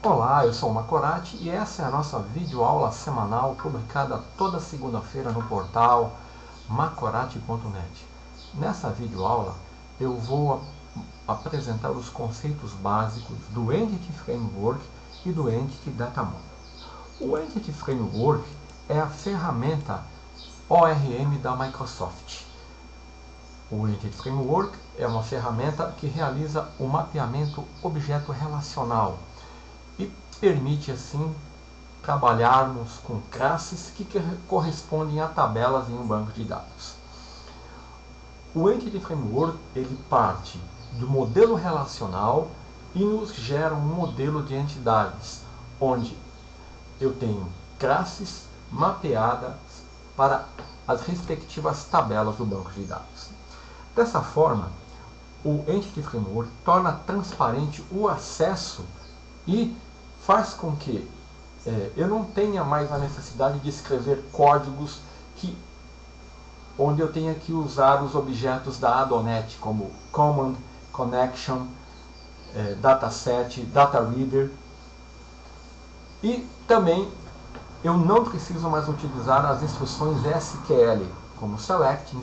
Olá, eu sou o Macorati e essa é a nossa videoaula semanal publicada toda segunda-feira no portal macorati.net. Nessa videoaula eu vou apresentar os conceitos básicos do Entity Framework e do Entity Data Model. O Entity Framework é a ferramenta ORM da Microsoft. O Entity Framework é uma ferramenta que realiza o mapeamento objeto relacional e permite assim trabalharmos com classes que correspondem a tabelas em um banco de dados. O Entity Framework ele parte do modelo relacional e nos gera um modelo de entidades, onde eu tenho classes mapeadas para as respectivas tabelas do banco de dados. Dessa forma, o Entity Framework torna transparente o acesso e faz com que eu não tenha mais a necessidade de escrever códigos onde eu tenha que usar os objetos da Adonet, como Command, Connection, Dataset, Data Reader. E também eu não preciso mais utilizar as instruções SQL, como Select,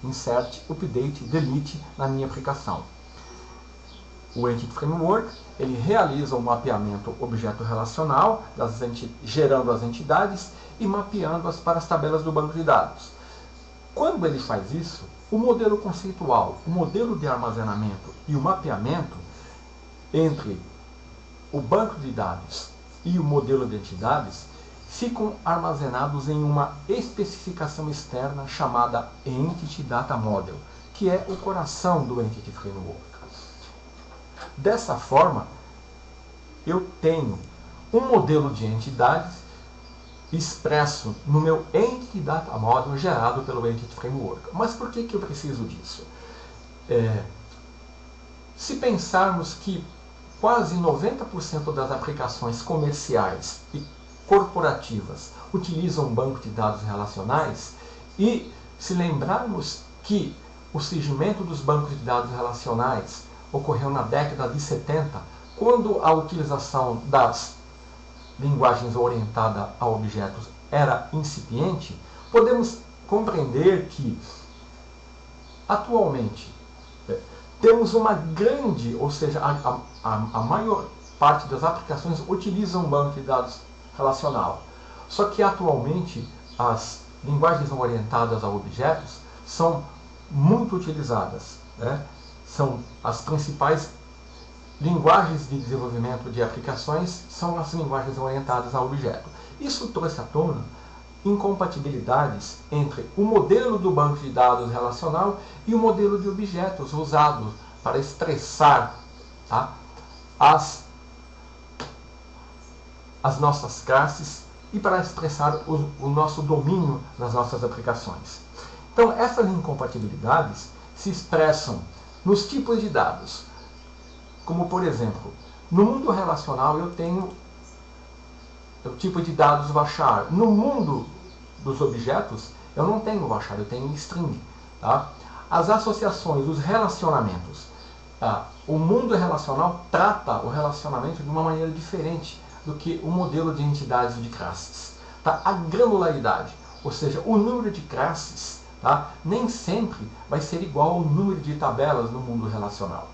Insert, Update, Delete na minha aplicação. O Entity Framework ele realiza o mapeamento objeto relacional, gerando as entidades e mapeando-as para as tabelas do banco de dados. Quando ele faz isso, o modelo conceitual, o modelo de armazenamento e o mapeamento entre o banco de dados e o modelo de entidades ficam armazenados em uma especificação externa chamada Entity Data Model, que é o coração do Entity Framework. Dessa forma, eu tenho um modelo de entidades expresso no meu Entity Data Model gerado pelo Entity Framework. Mas por que eu preciso disso? Se pensarmos que quase 90% das aplicações comerciais e corporativas utilizam um banco de dados relacionais, e se lembrarmos que o surgimento dos bancos de dados relacionais ocorreu na década de 70, quando a utilização das linguagens orientadas a objetos era incipiente, podemos compreender que atualmente temos uma grande, ou seja, a maior parte das aplicações utilizam um banco de dados relacional. Só que atualmente as linguagens orientadas a objetos são muito utilizadas, né? São as principais linguagens de desenvolvimento de aplicações, são as linguagens orientadas a objeto. Isso trouxe à tona incompatibilidades entre o modelo do banco de dados relacional e o modelo de objetos usado para expressar as nossas classes e para expressar o nosso domínio nas nossas aplicações. Então, essas incompatibilidades se expressam nos tipos de dados. Como, por exemplo, no mundo relacional eu tenho o tipo de dados varchar. No mundo dos objetos eu não tenho varchar, eu tenho string. As associações, os relacionamentos. O mundo relacional trata o relacionamento de uma maneira diferente do que o modelo de entidades e de classes. A granularidade, ou seja, o número de classes, nem sempre vai ser igual ao número de tabelas no mundo relacional.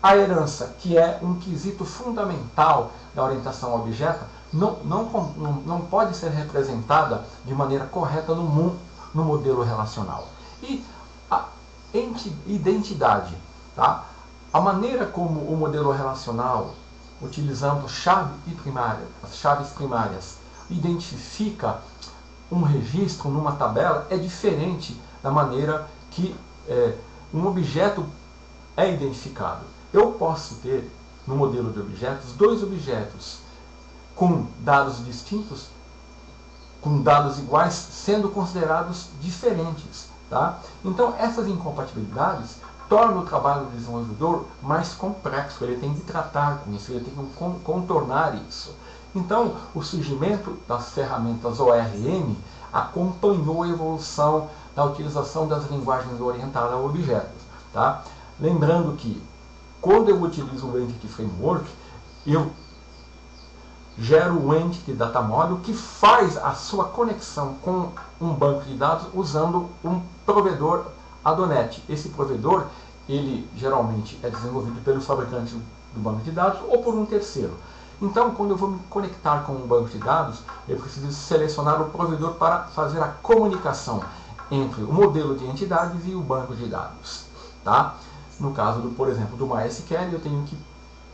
A herança, que é um quesito fundamental da orientação a objeto, não pode ser representada de maneira correta no modelo relacional. E a identidade, a maneira como o modelo relacional, utilizando as chaves primárias, identifica um registro numa tabela, é diferente da maneira que um objeto é identificado. Eu posso ter, no modelo de objetos, dois objetos com dados distintos, com dados iguais, sendo considerados diferentes. Então, essas incompatibilidades tornam o trabalho do desenvolvedor mais complexo. Ele tem que tratar com isso, ele tem que contornar isso. Então, o surgimento das ferramentas ORM acompanhou a evolução da utilização das linguagens orientadas a objetos. Lembrando que, quando eu utilizo o Entity Framework, eu gero o Entity Data Model, que faz a sua conexão com um banco de dados usando um provedor Adonet. Esse provedor, ele geralmente é desenvolvido pelo fabricante do banco de dados ou por um terceiro. Então, quando eu vou me conectar com um banco de dados, eu preciso selecionar o provedor para fazer a comunicação entre o modelo de entidades e o banco de dados. Tá? No caso, por exemplo, do MySQL, eu tenho que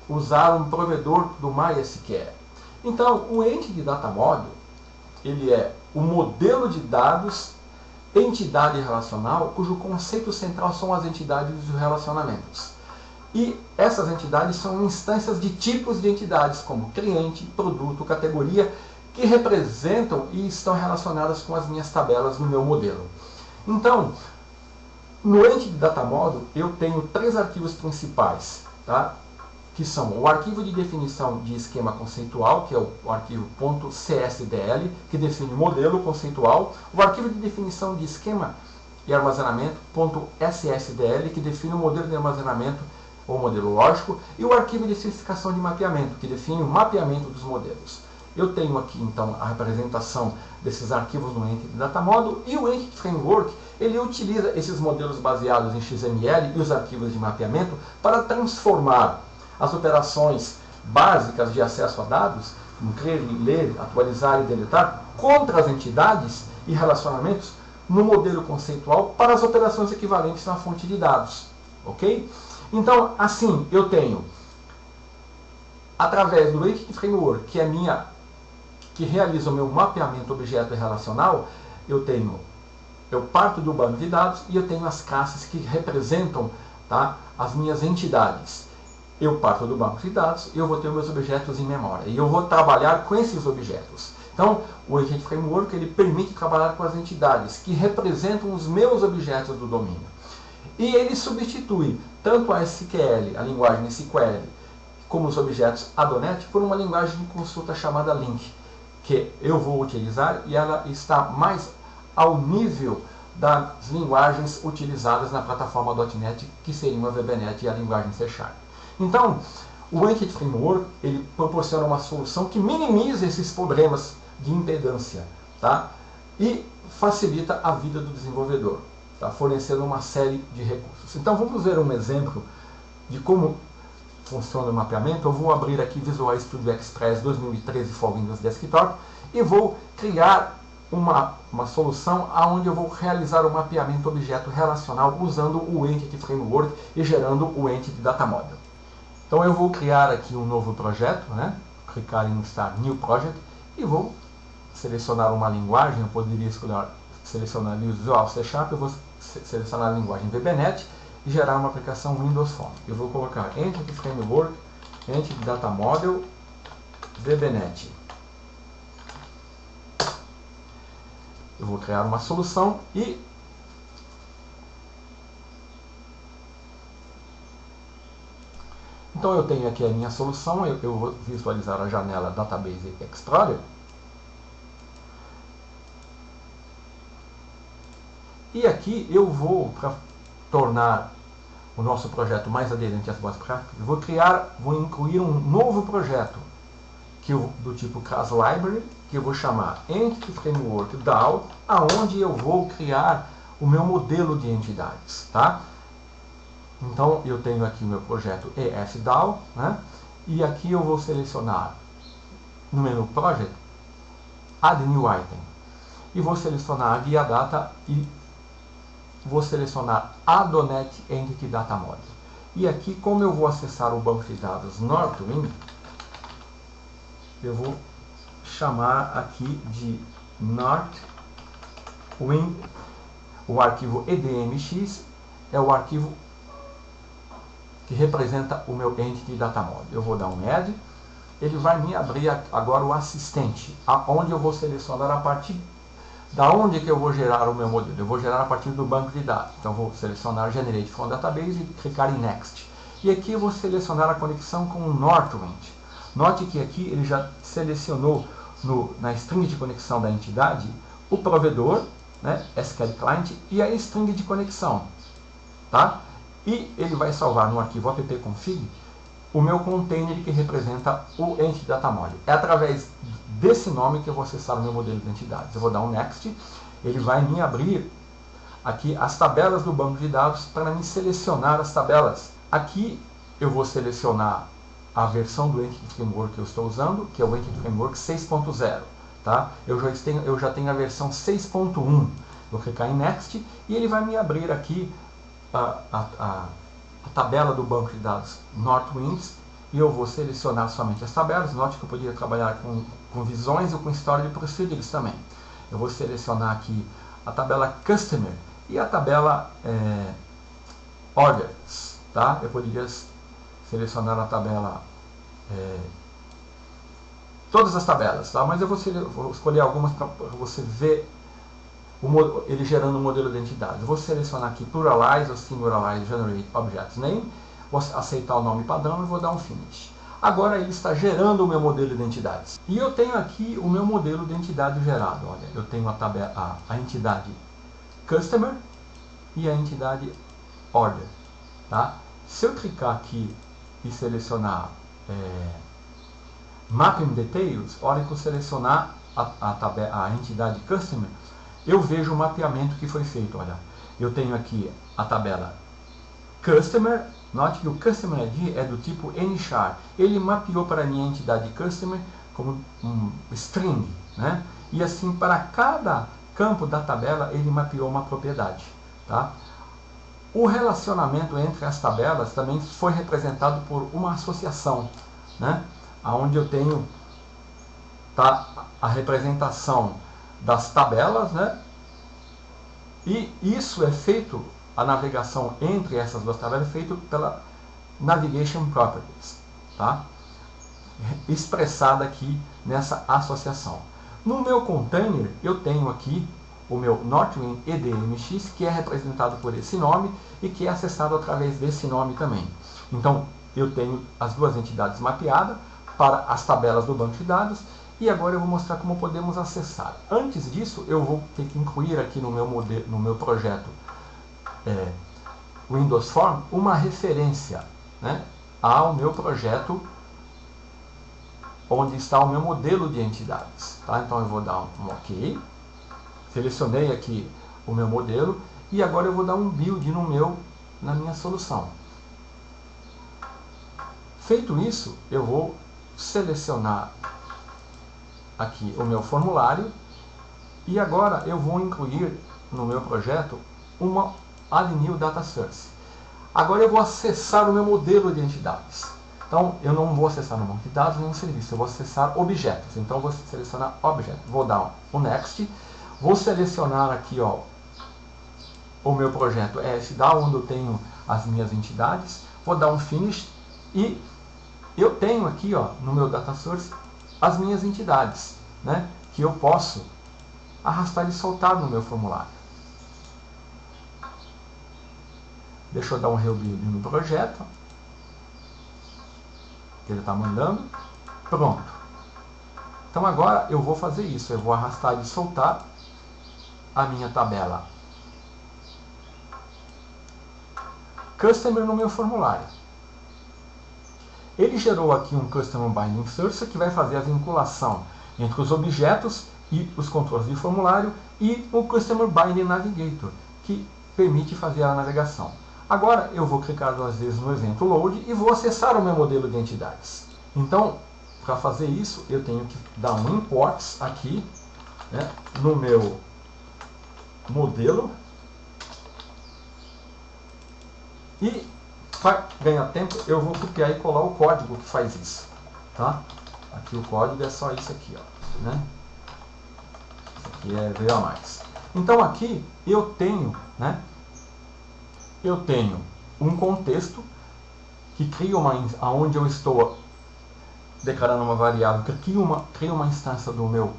usar um provedor do MySQL. Então, o Entity Data Model, ele é o modelo de dados, entidade relacional, cujo conceito central são as entidades e os relacionamentos. E essas entidades são instâncias de tipos de entidades, como cliente, produto, categoria, que representam e estão relacionadas com as minhas tabelas no meu modelo. Então, no Entity Data Model, eu tenho 3 arquivos principais, tá? Que são o arquivo de definição de esquema conceitual, que é o arquivo .csdl, que define o modelo conceitual, o arquivo de definição de esquema e armazenamento, .ssdl, que define o modelo de armazenamento ou modelo lógico, e o arquivo de especificação de mapeamento, que define o mapeamento dos modelos. Eu tenho aqui, então, a representação desses arquivos no Entity Data Model, e o Entity Framework, ele utiliza esses modelos baseados em XML e os arquivos de mapeamento para transformar as operações básicas de acesso a dados, como crer, ler, atualizar e deletar, contra as entidades e relacionamentos no modelo conceitual para as operações equivalentes na fonte de dados. Ok? Então, assim, eu tenho, através do Entity Framework, que realiza o meu mapeamento objeto relacional, eu parto do banco de dados e eu tenho as classes que representam, tá, as minhas entidades. Eu parto do banco de dados e eu vou ter meus objetos em memória. E eu vou trabalhar com esses objetos. Então, o Entity Framework, ele permite trabalhar com as entidades que representam os meus objetos do domínio. E ele substitui tanto a SQL, a linguagem SQL, como os objetos Adonet, por uma linguagem de consulta chamada Link, que eu vou utilizar e ela está mais ao nível das linguagens utilizadas na plataforma .NET, que seriam a VBNet e a linguagem C#. Então, o Entity Framework, ele proporciona uma solução que minimiza esses problemas de impedância, tá? E facilita a vida do desenvolvedor, tá? Fornecendo uma série de recursos. Então, vamos ver um exemplo de como funciona o mapeamento. Eu vou abrir aqui Visual Studio Express 2013 for Windows Desktop e vou criar uma solução onde eu vou realizar o mapeamento objeto relacional usando o Entity Framework e gerando o Entity Data Model. Então eu vou criar aqui um novo projeto, né? Clicar em Start New Project e vou selecionar uma linguagem. Eu poderia selecionar Visual C#, eu vou selecionar a linguagem VBNet e gerar uma aplicação Windows Phone. Eu vou colocar Entity Framework, Entity Data Model, VBNet. Eu vou criar uma solução e então eu tenho aqui a minha solução. Eu vou visualizar a janela Database Explorer. E aqui eu vou, para tornar o nosso projeto mais aderente às boas práticas, vou incluir um novo projeto do tipo Class Library, que eu vou chamar Entity Framework DAO, aonde eu vou criar o meu modelo de entidades, tá? Então eu tenho aqui o meu projeto EFDAO, né? E aqui eu vou selecionar no menu Project Add New Item e vou selecionar a guia data e vou selecionar Adonet Entity Data Model. E aqui, como eu vou acessar o banco de dados Northwind, eu vou chamar aqui de Northwind. O arquivo EDMX é o arquivo que representa o meu Entity Data Model. Eu vou dar um Add, ele vai me abrir agora o assistente, onde eu vou selecionar a partir da onde que eu vou gerar o meu modelo. Eu vou gerar a partir do banco de dados. Então vou selecionar Generate from Database e clicar em Next. E aqui eu vou selecionar a conexão com o Northwind. Note que aqui ele já selecionou na string de conexão da entidade o provedor, né, SQL Client, e a string de conexão, tá? E ele vai salvar no arquivo appconfig o meu container que representa o Entity Data Module. É através desse nome que eu vou acessar o meu modelo de entidades. Eu vou dar um Next, ele vai me abrir aqui as tabelas do banco de dados para me selecionar as tabelas. Aqui eu vou selecionar a versão do Entity Framework que eu estou usando, que é o Entity Framework 6.0. Tá? Eu já tenho a versão 6.1. Vou clicar em Next e ele vai me abrir aqui a tabela do banco de dados Northwind, e eu vou selecionar somente as tabelas. Note que eu poderia trabalhar com visões ou com história de procedures também. Eu vou selecionar aqui a tabela Customer e a tabela Orders. Tá? Eu poderia selecionar a tabela, todas as tabelas, tá? Mas eu vou escolher algumas para você ver ele gerando um modelo de entidade. Eu vou selecionar aqui Pluralize ou Singularize Generate Object Name, vou aceitar o nome padrão e vou dar um Finish. Agora ele está gerando o meu modelo de entidades. E eu tenho aqui o meu modelo de entidade gerado. Olha, eu tenho a entidade Customer e a entidade Order. Tá? Se eu clicar aqui e selecionar Mapping Details, olha que eu selecionar a entidade Customer, eu vejo o mapeamento que foi feito. Olha, eu tenho aqui a tabela Customer. Note que o Customer ID é do tipo nchar. Ele mapeou para a minha entidade Customer como um string, né? E assim, para cada campo da tabela, ele mapeou uma propriedade. Tá? O relacionamento entre as tabelas também foi representado por uma associação, né? Onde eu tenho a representação das tabelas, né? E isso é feito, a navegação entre essas duas tabelas é feito pela Navigation Properties, tá? Expressada aqui nessa associação. No meu container eu tenho aqui o meu Northwind EDMX, que é representado por esse nome e que é acessado através desse nome também. Então eu tenho as duas entidades mapeadas para as tabelas do banco de dados. E agora eu vou mostrar como podemos acessar. Antes disso, eu vou ter que incluir aqui no meu projeto Windows Form uma referência, né, ao meu projeto onde está o meu modelo de entidades. Tá? Então eu vou dar um OK. Selecionei aqui o meu modelo e agora eu vou dar um build na minha solução. Feito isso, eu vou selecionar aqui o meu formulário e agora eu vou incluir no meu projeto uma Add New Data Source. Agora eu vou acessar o meu modelo de entidades. Então eu não vou acessar no banco de dados nenhum serviço, eu vou acessar objetos. Então eu vou selecionar Object, vou dar um Next, vou selecionar aqui o meu projeto SDA, onde eu tenho as minhas entidades, vou dar um Finish e eu tenho aqui no meu Data Source as minhas entidades, né, que eu posso arrastar e soltar no meu formulário. Deixa eu dar um rebuild no projeto, que ele está mandando. Pronto. Então agora eu vou fazer isso, eu vou arrastar e soltar a minha tabela Customer no meu formulário. Ele gerou aqui um Customer Binding Source que vai fazer a vinculação entre os objetos e os controles de formulário e o Customer Binding Navigator, que permite fazer a navegação. Agora eu vou clicar duas vezes no evento Load e vou acessar o meu modelo de entidades. Então, para fazer isso, eu tenho que dar um Imports aqui, né, no meu modelo. E para ganhar tempo, eu vou copiar e colar o código que faz isso. Tá? Aqui o código é só isso aqui. Né? Isso aqui veio a mais. Então aqui eu tenho, né, um contexto que cria onde eu estou declarando uma variável que cria uma instância do meu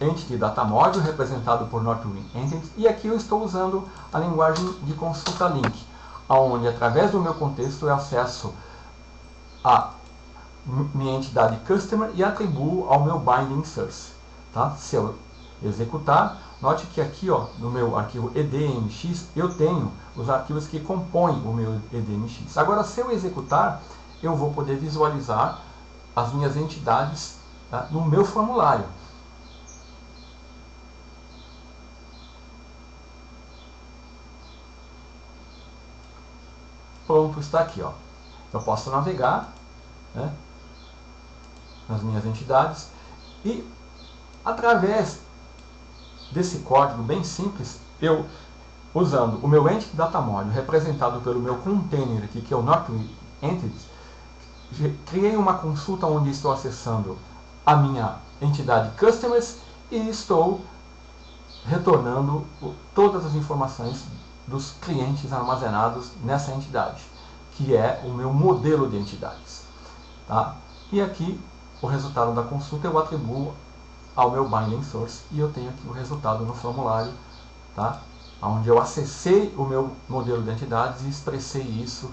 Entity Data Module, representado por Northwind Entities, e aqui eu estou usando a linguagem de consulta link, onde através do meu contexto eu acesso a minha entidade Customer e atribuo ao meu Binding Source. Tá? Se eu executar, note que aqui no meu arquivo EDMX eu tenho os arquivos que compõem o meu EDMX. Agora, se eu executar, eu vou poder visualizar as minhas entidades, tá, no meu formulário. Pronto, está aqui, ó. Eu posso navegar, né, nas minhas entidades e, através desse código bem simples, eu, usando o meu Entity Data Module, representado pelo meu container aqui, que é o Not Entities, criei uma consulta onde estou acessando a minha entidade Customers e estou retornando todas as informações dos clientes armazenados nessa entidade, que é o meu modelo de entidades. Tá? E aqui, o resultado da consulta eu atribuo ao meu Binding Source e eu tenho aqui o resultado no formulário, tá? Onde eu acessei o meu modelo de entidades e expressei isso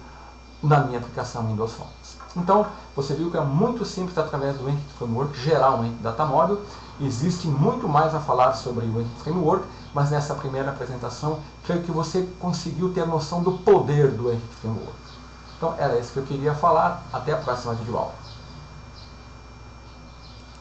na minha aplicação Windows Forms. Então, você viu que é muito simples através do Entity Framework gerar um Entity Data Module. Existe muito mais a falar sobre o Entity Framework, mas nessa primeira apresentação, creio que você conseguiu ter a noção do poder do Entity Framework. Então, era isso que eu queria falar. Até a próxima videoaula.